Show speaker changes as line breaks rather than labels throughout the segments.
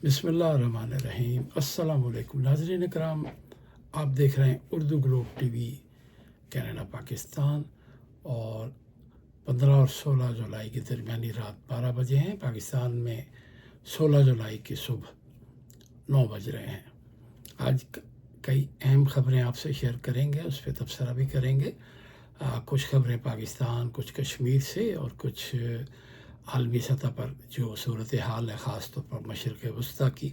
بسم اللہ الرحمن الرحیم۔ السلام علیکم ناظرین اکرام، آپ دیکھ رہے ہیں Urdu Globe T V Canada Pakistan, اور 15 اور 16 جولائی کے درمیانی رات 12 بجے ہیں۔ پاکستان میں 16 جولائی کی صبح 9 بج رہے ہیں۔ آج کئی اہم خبریں آپ سے شیئر کریں گے، اس پہ تبصرہ بھی کریں گے۔ کچھ خبریں پاکستان، کچھ کشمیر سے، اور کچھ عالمی سطح پر جو صورتحال ہے، خاص طور پر مشرق وسطیٰ کی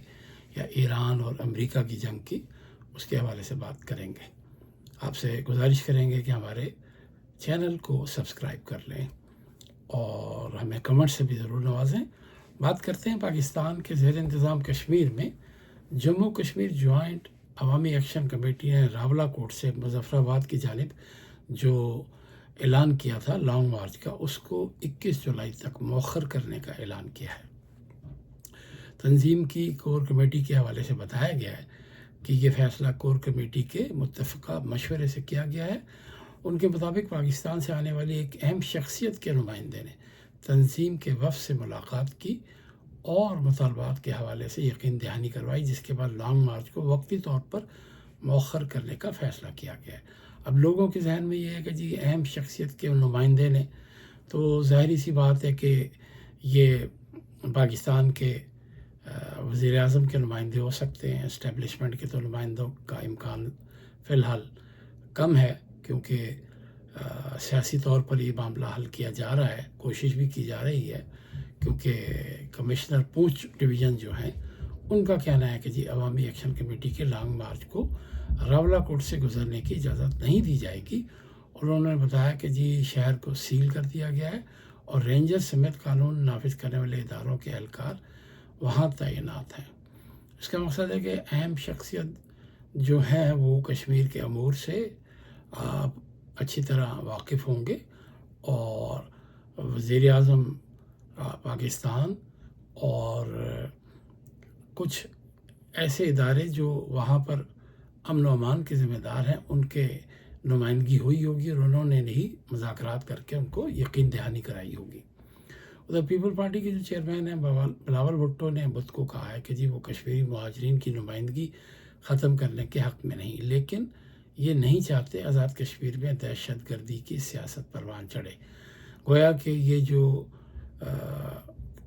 یا ایران اور امریکہ کی جنگ کی، اس کے حوالے سے بات کریں گے۔ آپ سے گزارش کریں گے کہ ہمارے چینل کو سبسکرائب کر لیں اور ہمیں کمنٹ سے بھی ضرور نوازیں۔ بات کرتے ہیں پاکستان کے زیر انتظام کشمیر میں جموں کشمیر جوائنٹ عوامی ایکشن کمیٹی نے راولہ کوٹ سے مظفر آباد کی جانب جو اعلان کیا تھا لانگ مارچ کا، اس کو 21 جولائی تک مؤخر کرنے کا اعلان کیا ہے۔ تنظیم کی کور کمیٹی کے حوالے سے بتایا گیا ہے کہ یہ فیصلہ کور کمیٹی کے متفقہ مشورے سے کیا گیا ہے۔ ان کے مطابق پاکستان سے آنے والی ایک اہم شخصیت کے نمائندے نے تنظیم کے وفد سے ملاقات کی اور مطالبات کے حوالے سے یقین دہانی کروائی، جس کے بعد لانگ مارچ کو وقتی طور پر مؤخر کرنے کا فیصلہ کیا گیا ہے۔ اب لوگوں کے ذہن میں یہ ہے کہ جی اہم شخصیت کے نمائندے نے، تو ظاہری سی بات ہے کہ یہ پاکستان کے وزیر اعظم کے نمائندے ہو سکتے ہیں۔ اسٹیبلشمنٹ کے تو نمائندوں کا امکان فی الحال کم ہے، کیونکہ سیاسی طور پر یہ معاملہ حل کیا جا رہا ہے، کوشش بھی کی جا رہی ہے، کیونکہ کمشنر پونچھ ڈویژن جو ہیں ان کا کہنا ہے کہ جی عوامی ایکشن کمیٹی کے لانگ مارچ کو راولہ کوٹ سے گزرنے کی اجازت نہیں دی جائے گی، اور انہوں نے بتایا کہ جی شہر کو سیل کر دیا گیا ہے اور رینجر سمیت قانون نافذ کرنے والے اداروں کے اہلکار وہاں تعینات ہیں۔ اس کا مقصد ہے کہ اہم شخصیت جو ہے وہ کشمیر کے امور سے آپ اچھی طرح واقف ہوں گے، اور وزیر اعظم پاکستان اور کچھ ایسے ادارے جو وہاں پر امن و امان کے ذمہ دار ہیں ان کے نمائندگی ہوئی ہوگی، اور انہوں نے نہیں مذاکرات کر کے ان کو یقین دہانی کرائی ہوگی۔ ادھر پیپل پارٹی کے جو چیئرمین ہیں بلاول بھٹو نے بدھ کو کہا ہے کہ جی وہ کشمیری مہاجرین کی نمائندگی ختم کرنے کے حق میں نہیں، لیکن یہ نہیں چاہتے آزاد کشمیر میں دہشت گردی کی سیاست پروان چڑھے۔ گویا کہ یہ جو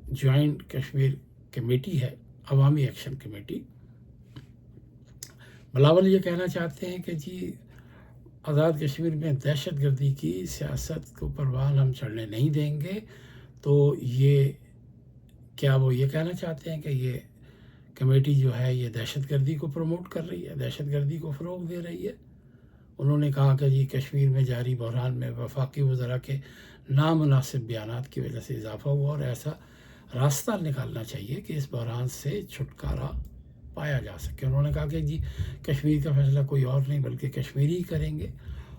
جوائنٹ کشمیر کمیٹی ہے، عوامی ایکشن کمیٹی، بلاول یہ کہنا چاہتے ہیں کہ جی آزاد کشمیر میں دہشت گردی کی سیاست کو پروان ہم چڑھنے نہیں دیں گے۔ تو یہ کیا وہ یہ کہنا چاہتے ہیں کہ یہ کمیٹی جو ہے یہ دہشت گردی کو پروموٹ کر رہی ہے، دہشت گردی کو فروغ دے رہی ہے؟ انہوں نے کہا کہ جی کشمیر میں جاری بحران میں وفاقی وزراء کے نامناسب بیانات کی وجہ سے اضافہ ہوا، اور ایسا راستہ نکالنا چاہیے کہ اس بحران سے چھٹکارا پایا جا سکے۔ انہوں نے کہا کہ جی کشمیر کا فیصلہ کوئی اور نہیں بلکہ کشمیری ہی کریں گے،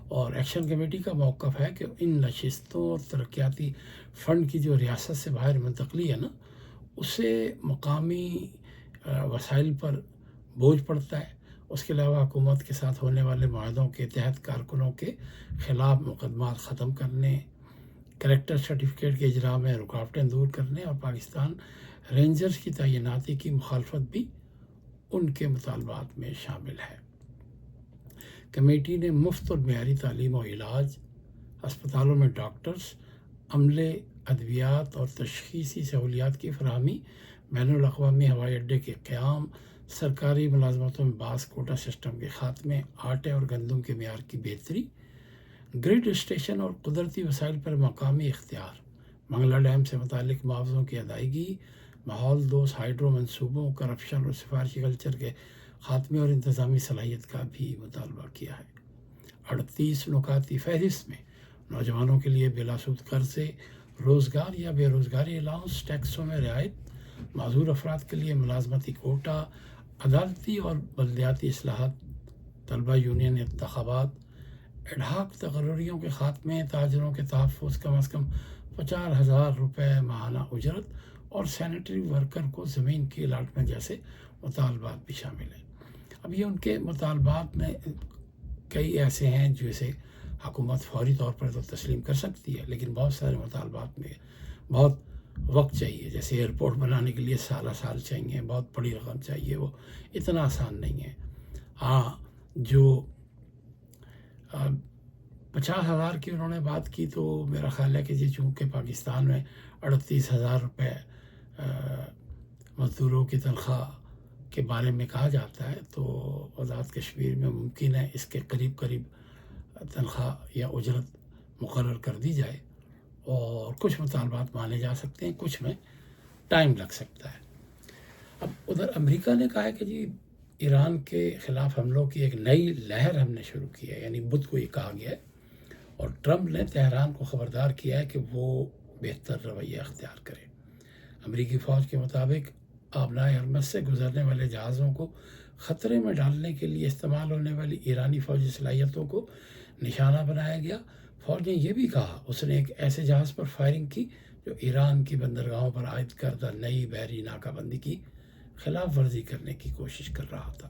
اور ایکشن کمیٹی کا موقف ہے کہ ان نشستوں اور ترقیاتی فنڈ کی جو ریاست سے باہر منتقلی ہے نا، اس سے مقامی وسائل پر بوجھ پڑتا ہے۔ اس کے علاوہ حکومت کے ساتھ ہونے والے معاہدوں کے تحت کارکنوں کے خلاف مقدمات ختم کرنے، کریکٹر سرٹیفکیٹ کے اجراء میں رکاوٹیں دور کرنے، اور پاکستان رینجرز کی تعیناتی کی مخالفت بھی ان کے مطالبات میں شامل ہے۔ کمیٹی نے مفت اور معیاری تعلیم و علاج، ہسپتالوں میں ڈاکٹرز، عملے، ادویات اور تشخیصی سہولیات کی فراہمی، بین الاقوامی ہوائی اڈے کے قیام، سرکاری ملازمتوں میں بعض کوٹا سسٹم کے خاتمے، آٹے اور گندم کے معیار کی بہتری، گرڈ اسٹیشن اور قدرتی وسائل پر مقامی اختیار، منگلا ڈیم سے متعلق معاوضوں کی ادائیگی، ماحول دوست ہائیڈرو منصوبوں، کرپشن اور سفارشی کلچر کے خاتمے اور انتظامی صلاحیت کا بھی مطالبہ کیا ہے۔ 38 نکاتی فہرست میں نوجوانوں کے لیے بلا سود قرضے، روزگار یا بے روزگاری الاؤنس، ٹیکسوں میں رعایت، معذور افراد کے لیے ملازمتی کوٹا، عدالتی اور بلدیاتی اصلاحات، طلبہ یونین انتخابات، اڈہاک تقرریوں کے خاتمے، تاجروں کے تحفظ، کم از کم 50,000 روپے ماہانہ اجرت، اور سینیٹری ورکر کو زمین کی الاٹمنٹ جیسے مطالبات بھی شامل ہیں۔ اب یہ ان کے مطالبات میں کئی ایسے ہیں جسے حکومت فوری طور پر تو تسلیم کر سکتی ہے، لیکن بہت سارے مطالبات میں بہت وقت چاہیے. جیسے ایئرپورٹ بنانے کے لیے سال چاہیے، بہت بڑی رقم چاہیے، وہ اتنا آسان نہیں ہے. ہاں، جو 50,000 کی انہوں نے بات کی، تو میرا خیال ہے کہ جی چونکہ پاکستان میں 38,000 روپے مزدوروں کی تنخواہ کے بارے میں کہا جاتا ہے، تو آزاد کشمیر میں ممکن ہے اس کے قریب تنخواہ یا اجرت مقرر کر دی جائے، اور کچھ مطالبات مانے جا سکتے ہیں، کچھ میں ٹائم لگ سکتا ہے. اب ادھر امریکہ نے کہا ہے کہ جی ایران کے خلاف حملوں کی ایک نئی لہر ہم نے شروع کی ہے، یعنی بدھ کو یہ کہا گیا ہے، اور ٹرمپ نے تہران کو خبردار کیا ہے کہ وہ بہتر رویہ اختیار کرے. امریکی فوج کے مطابق آبنائے ہرمز سے گزرنے والے جہازوں کو خطرے میں ڈالنے کے لیے استعمال ہونے والی ایرانی فوجی صلاحیتوں کو نشانہ بنایا گیا. فوج نے یہ بھی کہا اس نے ایک ایسے جہاز پر فائرنگ کی جو ایران کی بندرگاہوں پر عائد کردہ نئی بحری ناکہ بندی کی خلاف ورزی کرنے کی کوشش کر رہا تھا.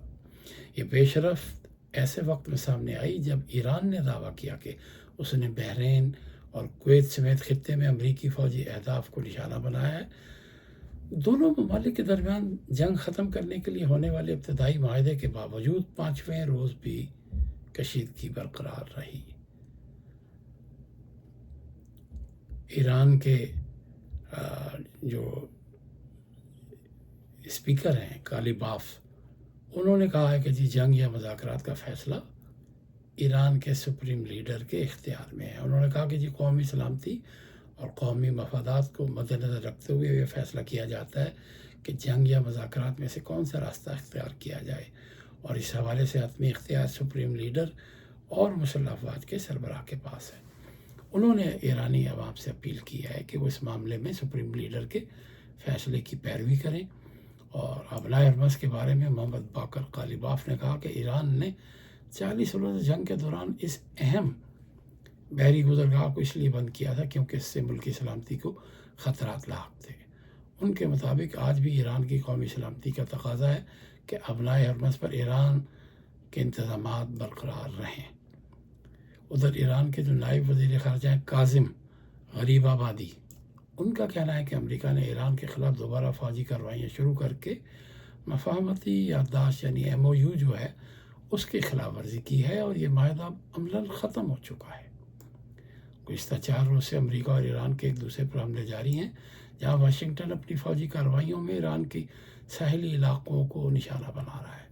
یہ پیش رفت ایسے وقت میں سامنے آئی جب ایران نے دعویٰ کیا کہ اس نے بحرین اور کویت سمیت خطے میں امریکی فوجی اہداف کو نشانہ بنایا ہے. دونوں ممالک کے درمیان جنگ ختم کرنے کے لیے ہونے والے ابتدائی معاہدے کے باوجود 5ویں روز بھی کشیدگی برقرار رہی. ایران کے جو اسپیکر ہیں غالیباف، انہوں نے کہا ہے کہ جی جنگ یا مذاکرات کا فیصلہ ایران کے سپریم لیڈر کے اختیار میں ہے. انہوں نے کہا کہ جی قومی سلامتی اور قومی مفادات کو مد نظر رکھتے ہوئے یہ فیصلہ کیا جاتا ہے کہ جنگ یا مذاکرات میں سے کون سا راستہ اختیار کیا جائے، اور اس حوالے سے حتمی اختیار سپریم لیڈر اور مسلح افواج کے سربراہ کے پاس ہے. انہوں نے ایرانی عوام سے اپیل کی ہے کہ وہ اس معاملے میں سپریم لیڈر کے فیصلے کی پیروی کریں. اور آبنائے ہرمز کے بارے میں محمد باقر غالیباف نے کہا کہ ایران نے 40 روزہ جنگ کے دوران اس اہم بحری گزرگاہ کو اس لیے بند کیا تھا کیونکہ اس سے ملکی سلامتی کو خطرات لاحق تھے. ان کے مطابق آج بھی ایران کی قومی سلامتی کا تقاضا ہے کہ آبنائے ہرمز پر ایران کے انتظامات برقرار رہیں. ادھر ایران کے جو نائب وزیر خارجہ ہیں کاظم غریب آبادی، ان کا کہنا ہے کہ امریکہ نے ایران کے خلاف دوبارہ فوجی کارروائیاں شروع کر کے مفاہمتی یادداشت یعنی MOU جو ہے اس کی خلاف ورزی کی ہے، اور یہ معاہدہ عملاً ختم ہو چکا ہے. گزشتہ 4 روز سے امریکہ اور ایران کے ایک دوسرے پر حملے جاری ہیں، جہاں واشنگٹن اپنی فوجی کارروائیوں میں ایران کی ساحلی علاقوں کو نشانہ بنا رہا ہے.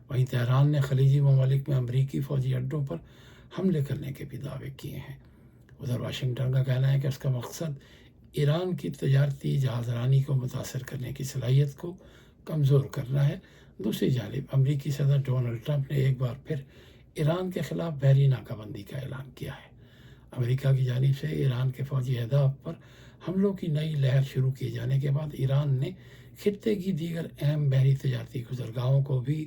وہیں تہران نے خلیجی ممالک میں امریکی فوجی اڈوں پر حملے کرنے کے بھی دعوے کیے ہیں. ادھر واشنگٹن کا کہنا ہے کہ اس کا مقصد ایران کی تجارتی جہاز رانی کو متاثر کرنے کی صلاحیت کو کمزور کرنا ہے. دوسری جانب امریکی صدر ڈونلڈ ٹرمپ نے ایک بار پھر ایران کے خلاف بحری ناکہ بندی کا اعلان کیا ہے. امریکہ کی جانب سے ایران کے فوجی اہداف پر حملوں کی نئی لہر شروع کیے جانے کے بعد ایران نے خطے کی دیگر اہم بحری تجارتی گزرگاہوں کو بھی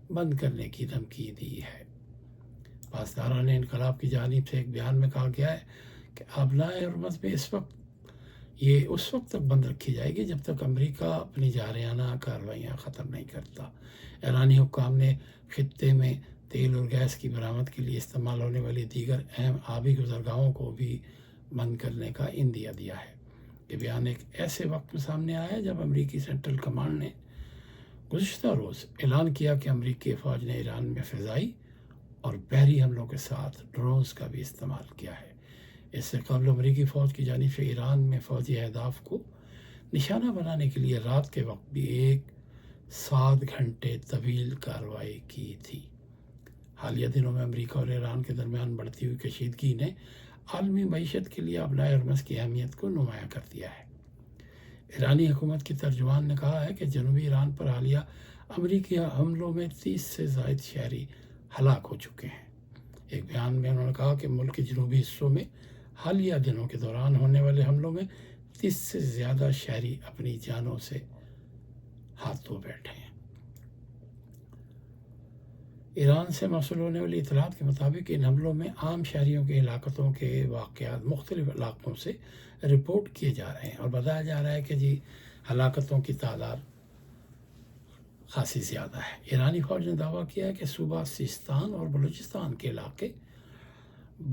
بند کرنے کی دھمکی دی ہے. پاسداران انقلاب کی جانب سے ایک بیان میں کہا گیا ہے کہ آبنائے ہرمز میں اس وقت تک بند رکھی جائے گی جب تک امریکہ اپنی جارحانہ کارروائیاں ختم نہیں کرتا. ایرانی حکام نے خطے میں تیل اور گیس کی برآمد کے لیے استعمال ہونے والی دیگر اہم آبی گزرگاہوں کو بھی بند کرنے کا عندیہ دیا ہے. یہ بیان ایک ایسے وقت میں سامنے آیا ہے جب امریکی سینٹرل کمانڈ نے گزشتہ روز اعلان کیا کہ امریکی فوج نے ایران میں فضائی اور بحری حملوں کے ساتھ ڈرونز کا بھی استعمال کیا ہے. اس سے قبل امریکی فوج کی جانب سے ایران میں فوجی اہداف کو نشانہ بنانے کے لیے رات کے وقت بھی ایک 7 گھنٹے طویل کارروائی کی تھی. حالیہ دنوں میں امریکہ اور ایران کے درمیان بڑھتی ہوئی کشیدگی نے عالمی معیشت کے لیے آبنائے ہرمز کی اہمیت کو نمایاں کر دیا ہے. ایرانی حکومت کی ترجمان نے کہا ہے کہ جنوبی ایران پر حالیہ امریکی حملوں میں 30 سے زائد شہری ہلاک ہو چکے ہیں. ایک بیان میں انہوں نے کہا کہ ملک کے جنوبی حصوں میں حالیہ دنوں کے دوران ہونے والے حملوں میں 30 سے زیادہ شہری اپنی جانوں سے ہاتھ دھو بیٹھے ہیں. ایران سے موصول ہونے والی اطلاعات کے مطابق ان حملوں میں عام شہریوں کی ہلاکتوں کے واقعات مختلف علاقوں سے رپورٹ کیے جا رہے ہیں، اور بتایا جا رہا ہے کہ جی ہلاکتوں کی تعداد خاصی زیادہ ہے. ایرانی فوج نے دعویٰ کیا ہے کہ صوبہ سیستان اور بلوچستان کے علاقے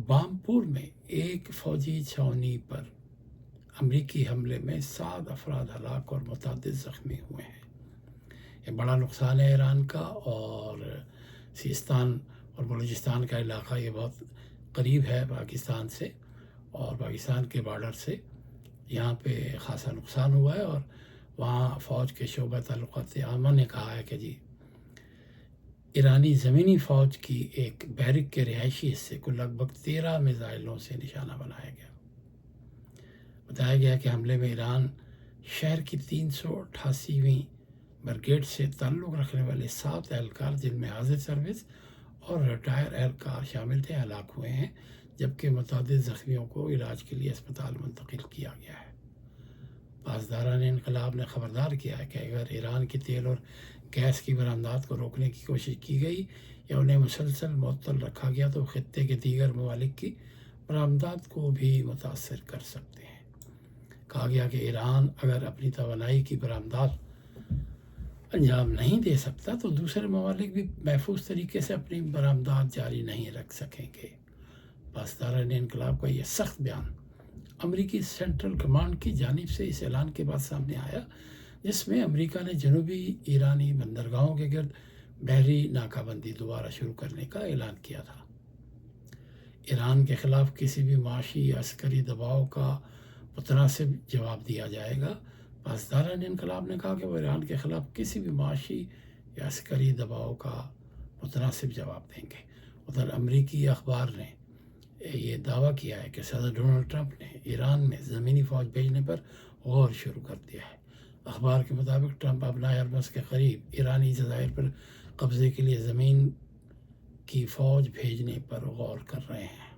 بامپور میں ایک فوجی چھاؤنی پر امریکی حملے میں 7 افراد ہلاک اور متعدد زخمی ہوئے ہیں۔ یہ بڑا نقصان ہے ایران کا، اور سیستان اور بلوچستان کا علاقہ یہ بہت قریب ہے پاکستان سے اور پاکستان کے بارڈر سے، یہاں پہ خاصا نقصان ہوا ہے۔ اور وہاں فوج کے شعبہ تعلقات عامہ نے کہا ہے کہ جی ایرانی زمینی فوج کی ایک بیرک کے رہائشی حصے کو لگ بھگ 13 میزائلوں سے نشانہ بنایا گیا۔ بتایا گیا کہ حملے میں ایران شہر کی 388ویں برگیڈ سے تعلق رکھنے والے 7 اہلکار، جن میں حاضر سروس اور ریٹائر اہلکار شامل تھے، ہلاک ہوئے ہیں، جبکہ متعدد زخمیوں کو علاج کے لیے اسپتال منتقل کیا گیا ہے۔ پاسداران انقلاب نے خبردار کیا ہے کہ اگر ایران کی تیل اور گیس کی برآمدات کو روکنے کی کوشش کی گئی یا انہیں مسلسل معطل رکھا گیا تو خطے کے دیگر ممالک کی برآمدات کو بھی متاثر کر سکتے ہیں۔ کہا گیا کہ ایران اگر اپنی توانائی کی برآمدات انجام نہیں دے سکتا تو دوسرے ممالک بھی محفوظ طریقے سے اپنی برآمدات جاری نہیں رکھ سکیں گے۔ پاسداران انقلاب کا یہ سخت بیان امریکی سینٹرل کمانڈ کی جانب سے اس اعلان کے بعد سامنے آیا، جس میں امریکہ نے جنوبی ایرانی بندرگاہوں کے گرد بحری ناکہ بندی دوبارہ شروع کرنے کا اعلان کیا تھا۔ ایران کے خلاف کسی بھی معاشی یا عسکری دباؤ کا متناسب جواب دیا جائے گا۔ پاسداران انقلاب نے کہا کہ وہ ایران کے خلاف کسی بھی معاشی یا عسکری دباؤ کا متناسب جواب دیں گے۔ ادھر امریکی اخبار نے یہ دعویٰ کیا ہے کہ صدر ڈونلڈ ٹرمپ نے ایران میں زمینی فوج بھیجنے پر غور شروع کر دیا ہے۔ اخبار کے مطابق ٹرمپ ابنائے ارمز کے قریب ایرانی جزائر پر قبضے کے لیے زمین کی فوج بھیجنے پر غور کر رہے ہیں۔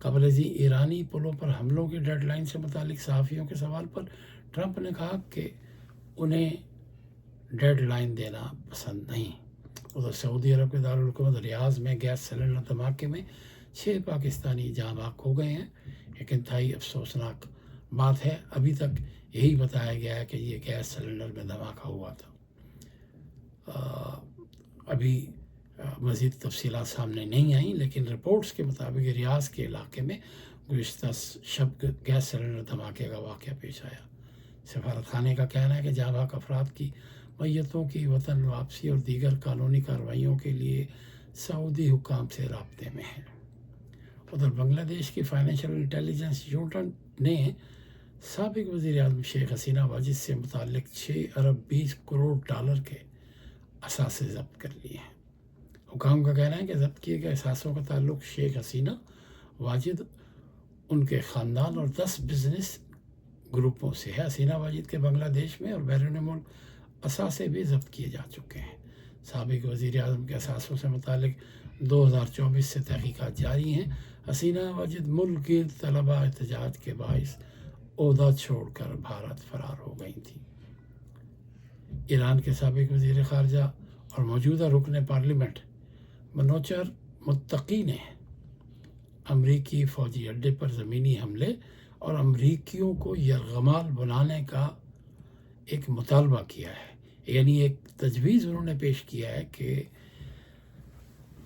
قبل ازیں ایرانی پلوں پر حملوں کی ڈیڈ لائن سے متعلق صحافیوں کے سوال پر ٹرمپ نے کہا کہ انہیں ڈیڈ لائن دینا پسند نہیں۔ ادھر سعودی عرب کے دارالحکومت ریاض میں گیس سلنڈر دھماکے میں 6 پاکستانی جاں بحق ہو گئے ہیں۔ ایک انتہائی افسوسناک بات ہے، ابھی تک یہی بتایا گیا ہے کہ یہ گیس سلنڈر میں دھماکہ ہوا تھا۔ ابھی مزید تفصیلات سامنے نہیں آئیں، لیکن رپورٹس کے مطابق ریاض کے علاقے میں گزشتہ شب گیس سلنڈر دھماکے کا واقعہ پیش آیا۔ سفارت خانے کا کہنا ہے کہ جاں بحق افراد کی میتوں کی وطن واپسی اور دیگر قانونی کارروائیوں کے لیے سعودی حکام سے رابطے میں ہیں۔ ادھر بنگلہ دیش کی فائنینشیل انٹیلیجنس یونٹ نے سابق وزیر اعظم شیخ حسینہ واجد سے متعلق 6 ارب 20 کروڑ ڈالر کے اثاثے ضبط کر لیے ہیں۔ حکام کا کہنا ہے کہ ضبط کیے گئے اثاثوں کا تعلق شیخ حسینہ واجد، ان کے خاندان اور 10 بزنس گروپوں سے ہے۔ حسینہ واجد کے بنگلہ دیش میں اور بیرون ملک اثاثے بھی ضبط کیے جا چکے ہیں۔ سابق وزیر اعظم کے اثاثوں سے متعلق 2024 سے تحقیقات جاری ہیں۔ حسینہ واجد ملک گیر طلبہ احتجاج کے باعث عہدہ چھوڑ کر بھارت فرار ہو گئی تھیں۔ ایران کے سابق وزیر خارجہ اور موجودہ رکن پارلیمنٹ منوچر متقی نے امریکی فوجی اڈے پر زمینی حملے اور امریکیوں کو یرغمال بنانے کا ایک مطالبہ کیا ہے، یعنی ایک تجویز انہوں نے پیش کیا ہے کہ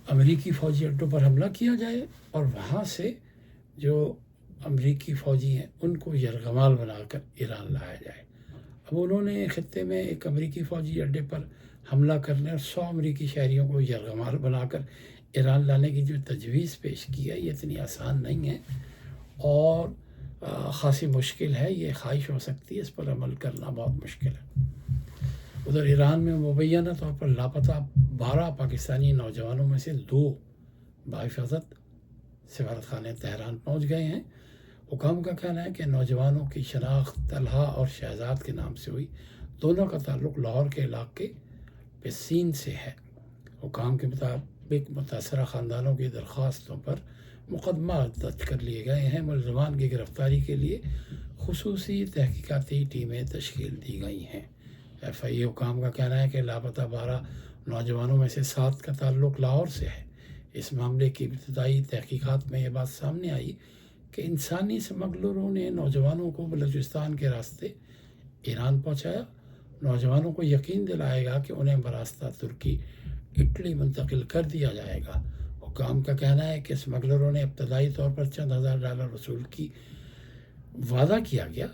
امریکی فوجی اڈوں پر حملہ کیا جائے اور وہاں سے جو امریکی فوجی ہیں ان کو یرغمال بنا کر ایران لایا جائے۔ اب انہوں نے خطے میں ایک امریکی فوجی اڈے پر حملہ کرنے اور 100 امریکی شہریوں کو یرغمال بنا کر ایران لانے کی جو تجویز پیش کی ہے، یہ اتنی آسان نہیں ہے اور خاصی مشکل ہے۔ یہ خواہش ہو سکتی ہے، اس پر عمل کرنا بہت مشکل ہے۔ ادھر ایران میں مبینہ طور پر لاپتہ 12 پاکستانی نوجوانوں میں سے 2 بحفاظت سفارت خانے تہران پہنچ گئے ہیں۔ حکام کا کہنا ہے کہ نوجوانوں کی شناخت طلحہ اور شہزاد کے نام سے ہوئی۔ دونوں کا تعلق لاہور کے علاقے پسین سے ہے۔ حکام کے مطابق متاثرہ خاندانوں کی درخواستوں پر مقدمات درج کر لیے گئے ہیں۔ ملزمان کی گرفتاری کے لیے خصوصی تحقیقاتی ٹیمیں تشکیل دی گئی ہیں۔ ایف آئی اے حکام کا کہنا ہے کہ لاپتہ 12 نوجوانوں میں سے 7 کا تعلق لاہور سے ہے۔ اس معاملے کی ابتدائی تحقیقات میں یہ بات سامنے آئی کہ انسانی اسمگلروں نے نوجوانوں کو بلوچستان کے راستے ایران پہنچایا۔ نوجوانوں کو یقین دلایا گا کہ انہیں براستہ ترکی اٹلی منتقل کر دیا جائے گا۔ حکام کا کہنا ہے کہ اسمگلروں نے ابتدائی طور پر چند ہزار ڈالر وصول کی وعدہ کیا گیا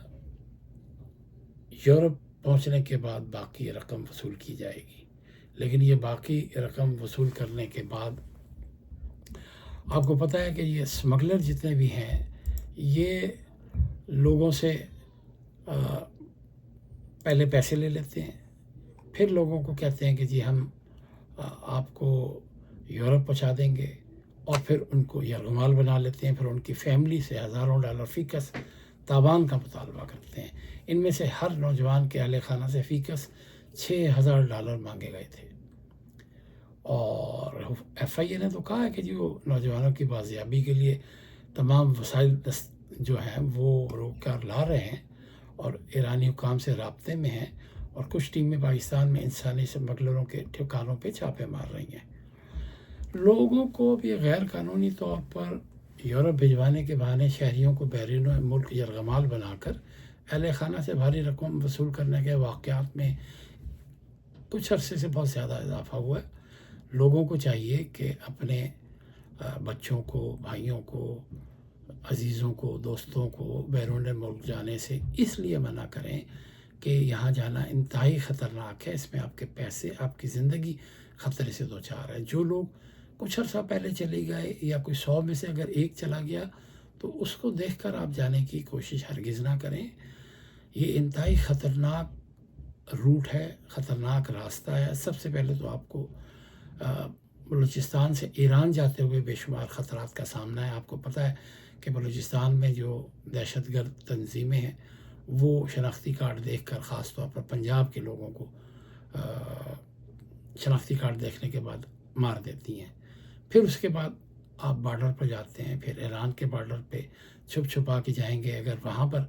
یورپ پہنچنے کے بعد باقی رقم وصول کی جائے گی، لیکن یہ باقی رقم وصول کرنے کے بعد آپ کو پتہ ہے کہ یہ اسمگلر جتنے بھی ہیں یہ لوگوں سے پہلے پیسے لے لیتے ہیں، پھر لوگوں کو کہتے ہیں کہ جی ہم آپ کو یورپ پہنچا دیں گے، اور پھر ان کو یرغمال بنا لیتے ہیں، پھر ان کی فیملی سے ہزاروں ڈالر فی کس تاوان کا مطالبہ کرتے ہیں۔ ان میں سے ہر نوجوان کے اہل خانہ سے فی کس $6,000 مانگے گئے تھے، اور ایف آئی اے نے تو کہا ہے کہ جی وہ نوجوانوں کی بازیابی کے لیے تمام وسائل جو ہیں وہ روک کر لا رہے ہیں، اور ایرانی حکام سے رابطے میں ہیں، اور کچھ ٹیمیں پاکستان میں انسانی اسمگلروں کے ٹھکانوں پہ چھاپے مار رہی ہیں۔ لوگوں کو بھی غیر قانونی طور پر یورپ بھجوانے کے بہانے شہریوں کو بیرون ملک یرغمال بنا کر اہل خانہ سے بھاری رقم وصول کرنے کے واقعات میں کچھ عرصے سے بہت زیادہ اضافہ ہوا ہے۔ لوگوں کو چاہیے کہ اپنے بچوں کو، بھائیوں کو، عزیزوں کو، دوستوں کو بیرون ملک جانے سے اس لیے منع کریں کہ یہاں جانا انتہائی خطرناک ہے، اس میں آپ کے پیسے، آپ کی زندگی خطرے سے دوچار ہے۔ جو لوگ کچھ عرصہ پہلے چلے گئے یا کوئی 100 میں سے اگر ایک چلا گیا تو اس کو دیکھ کر آپ جانے کی کوشش ہرگز نہ کریں۔ یہ انتہائی خطرناک روٹ ہے، خطرناک راستہ ہے۔ سب سے پہلے تو آپ کو بلوچستان سے ایران جاتے ہوئے بے شمار خطرات کا سامنا ہے۔ آپ کو پتہ ہے کہ بلوچستان میں جو دہشت گرد تنظیمیں ہیں وہ شناختی کارڈ دیکھ کر، خاص طور پر پنجاب کے لوگوں کو شناختی کارڈ دیکھنے کے بعد مار دیتی ہیں۔ پھر اس کے بعد آپ بارڈر پر جاتے ہیں، پھر ایران کے بارڈر پہ چھپ چھپا کے جائیں گے، اگر وہاں پر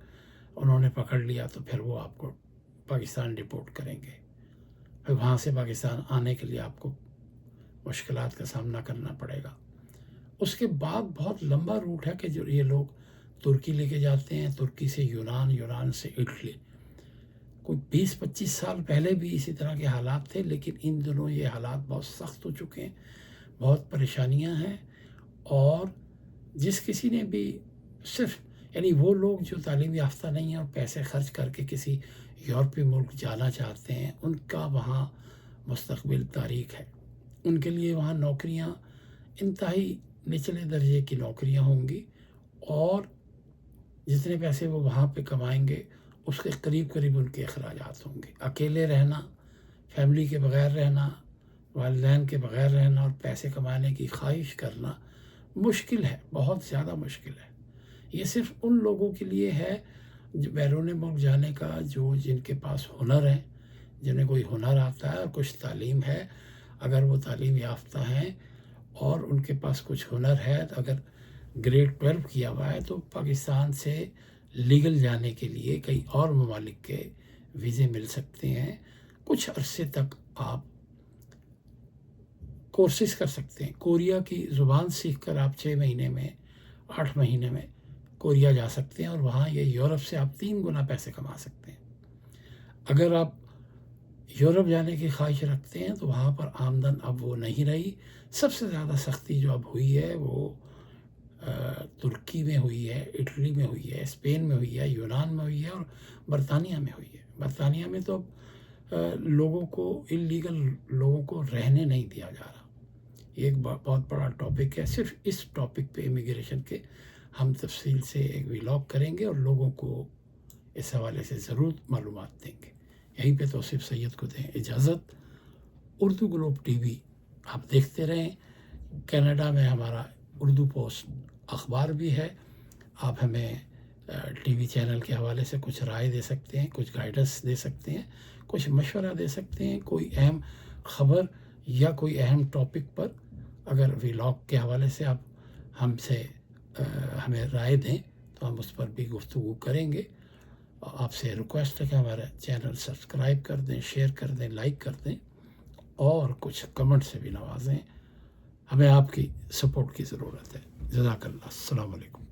انہوں نے پکڑ لیا تو پھر وہ آپ کو پاکستان ڈپورٹ کریں گے، پھر وہاں سے پاکستان آنے کے لیے آپ کو مشکلات کا سامنا کرنا پڑے گا۔ اس کے بعد بہت لمبا روٹ ہے کہ جو یہ لوگ ترکی لے کے جاتے ہیں، ترکی سے یونان، یونان سے اٹلی۔ کوئی 20-25 سال پہلے بھی اسی طرح کے حالات تھے، لیکن ان دنوں یہ حالات بہت سخت ہو چکے ہیں، بہت پریشانیاں ہیں، اور جس کسی نے بھی صرف یعنی وہ لوگ جو تعلیم یافتہ نہیں ہیں اور پیسے خرچ کر کے کسی یورپی ملک جانا چاہتے ہیں، ان کا وہاں مستقبل تاریک ہے۔ ان کے لیے وہاں نوکریاں انتہائی نچلے درجے کی نوکریاں ہوں گی، اور جتنے پیسے وہ وہاں پہ کمائیں گے اس کے قریب قریب ان کے اخراجات ہوں گے۔ اکیلے رہنا، فیملی کے بغیر رہنا، والدین کے بغیر رہنا اور پیسے کمانے کی خواہش کرنا مشکل ہے، بہت زیادہ مشکل ہے۔ یہ صرف ان لوگوں کے لیے ہے جو بیرون ملک جانے کا، جن کے پاس ہنر ہے، جنہیں کوئی ہنر آتا ہے اور کچھ تعلیم ہے۔ اگر وہ تعلیم یافتہ ہیں اور ان کے پاس کچھ ہنر ہے، اگر گریڈ 12 کیا ہوا ہے، تو پاکستان سے لیگل جانے کے لیے کئی اور ممالک کے ویزے مل سکتے ہیں۔ کچھ عرصے تک آپ کورسز کر سکتے ہیں۔ کوریا کی زبان سیکھ کر آپ 6 مہینے میں، 8 مہینے میں کوریا جا سکتے ہیں، اور وہاں یہ یورپ سے آپ 3 گنا پیسے کما سکتے ہیں۔ اگر آپ یورپ جانے کی خواہش رکھتے ہیں تو وہاں پر آمدن اب وہ نہیں رہی۔ سب سے زیادہ سختی جو اب ہوئی ہے وہ ترکی میں ہوئی ہے، اٹلی میں ہوئی ہے، اسپین میں ہوئی ہے، یونان میں ہوئی ہے، اور برطانیہ میں ہوئی ہے۔ برطانیہ میں تو لوگوں کو، اللیگل لوگوں کو رہنے نہیں دیا جا رہا۔ یہ ایک بہت بڑا ٹاپک ہے۔ صرف اس ٹاپک پہ امیگریشن کے ہم تفصیل سے ایک ویلاگ کریں گے اور لوگوں کو اس حوالے سے ضرور معلومات دیں گے۔ یہیں پہ توصیف سید کو دیں اجازت۔ اردو گلوب ٹی وی آپ دیکھتے رہیں۔ کینیڈا میں ہمارا اردو پوسٹ اخبار بھی ہے۔ آپ ہمیں ٹی وی چینل کے حوالے سے کچھ رائے دے سکتے ہیں، کچھ گائیڈنس دے سکتے ہیں، کچھ مشورہ دے سکتے ہیں۔ کوئی اہم خبر یا کوئی اہم ٹاپک پر اگر ویلاگ کے حوالے سے آپ ہمیں رائے دیں تو ہم اس پر بھی گفتگو کریں گے۔ آپ سے ریکویسٹ ہے کہ ہمارا چینل سبسکرائب کر دیں، شیئر کر دیں، لائک کر دیں، اور کچھ کمنٹ سے بھی نوازیں۔ ہمیں آپ کی سپورٹ کی ضرورت ہے۔ جزاک اللہ۔ السلام علیکم۔